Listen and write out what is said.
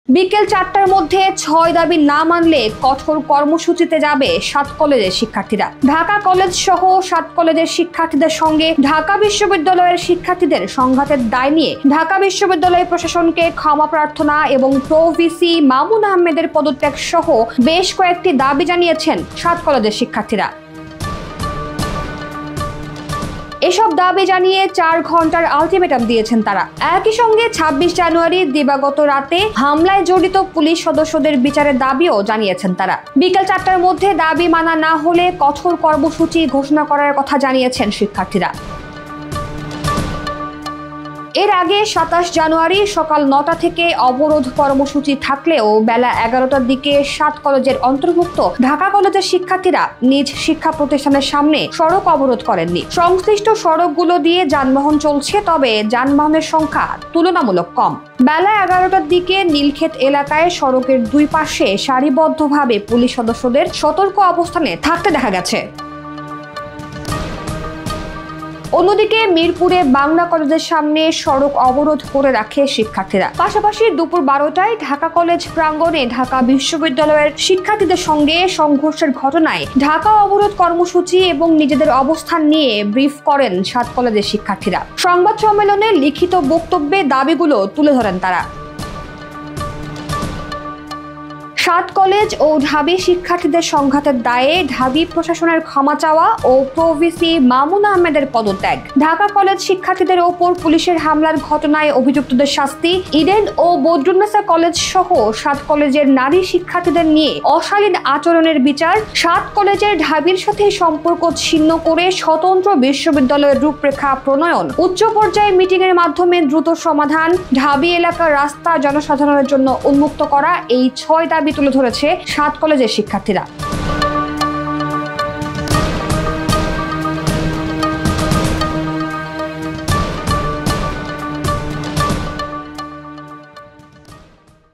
বিকেল 4টার মধ্যে 6 দাবি না মানলে কঠোর কর্মসূচিতে যাবে 7 কলেজের শিক্ষার্থীরা। ঢাকা কলেজ সহ 7 কলেজের শিক্ষার্থীদের সঙ্গে ঢাকা বিশ্ববিদ্যালয়ের শিক্ষার্থীদের সংঘাতের দায় নিয়ে ঢাকা বিশ্ববিদ্যালয় প্রশাসনকে ক্ষমা প্রার্থনা এবং প্রো-ভিসি মামুন আহমেদের পদত্যাগ সহ বেশ কয়েকটি দাবি জানিয়েছেন 7 কলেজের শিক্ষার্থীরা। এসব দাবি জানিয়ে 4 ঘন্টার আলটিমেটাম দিয়েছেন তারা। একই সঙ্গে 26 জানুয়ারি দিবাগত রাতে হামলায় জড়িত পুলিশ সদস্যদের বিচারের দাবিও জানিয়েছেন তারা। বিকেল 4টার মধ্যে দাবি মানা না হলে কঠোর কর্মসূচি ঘোষণা করার কথা জানিয়েছেন শিক্ষার্থীরা। এর আগে 27 জানুয়ারি সকাল 9টা থেকে অবরোধ কর্মসূচি থাকলেও বেলা 11টার দিকে 7 কলেজের অন্তর্ভুক্ত ঢাকা কলেজের শিক্ষার্থীরা নিজ শিক্ষা প্রতিষ্ঠানের সামনে সড়ক অবরোধ করেননি। সংশ্লিষ্ট সড়কগুলো দিয়ে যানবাহন চলছে, তবে যানবাহনের সংখ্যা তুলনামূলক কম। বেলা 11টার দিকে নীলক্ষেত এলাকায় সড়কের দুই পাশে সারিবদ্ধভাবে পুলিশ সদস্যদের সতর্ক অবস্থানে থাকতে দেখা গেছে। অন্যদিকে মিরপুরে বাংলা কলেজের সামনে সড়ক অবরোধ করে রাখে শিক্ষার্থীরা। পাশাপাশি দুপুর 12টায় ঢাকা কলেজ প্রাঙ্গণে ঢাকা বিশ্ববিদ্যালয়ের শিক্ষার্থীদের সঙ্গে সংঘর্ষের ঘটনায় ঢাকা অবরোধ কর্মসূচি এবং নিজেদের অবস্থান নিয়ে ব্রিফ করেন 7 কলেজের শিক্ষার্থীরা। সংবাদ সম্মেলনে লিখিত বক্তব্যে দাবিগুলো তুলে ধরেন তারা। 7 কলেজ ও ঢাবি শিক্ষার্থীদের সংঘাতের দায়ে ঢাবি প্রশাসনের ক্ষমা চাওয়া ও প্রো-ভিসি মামুন আহমেদের পদত্যাগ, ঢাকা কলেজ শিক্ষার্থীদের ওপর পুলিশের হামলার ঘটনায় অভিযুক্তদের শাস্তি, ইডেন ও বদরুন্নেসা কলেজ সহ 7 কলেজের নারী শিক্ষার্থীদের নিয়ে অশালীন আচরণের বিচার, 7 কলেজের ঢাবির সাথে সম্পর্ক ছিন্ন করে স্বতন্ত্র বিশ্ববিদ্যালয়ের রূপরেখা প্রণয়ন, উচ্চ পর্যায়ে মিটিং এর মাধ্যমে দ্রুত সমাধান, ঢাবি এলাকার রাস্তা জনসাধারণের জন্য উন্মুক্ত করা, এই 6 দাবি তুলে ধরেছে 7 কলেজের শিক্ষার্থীরা।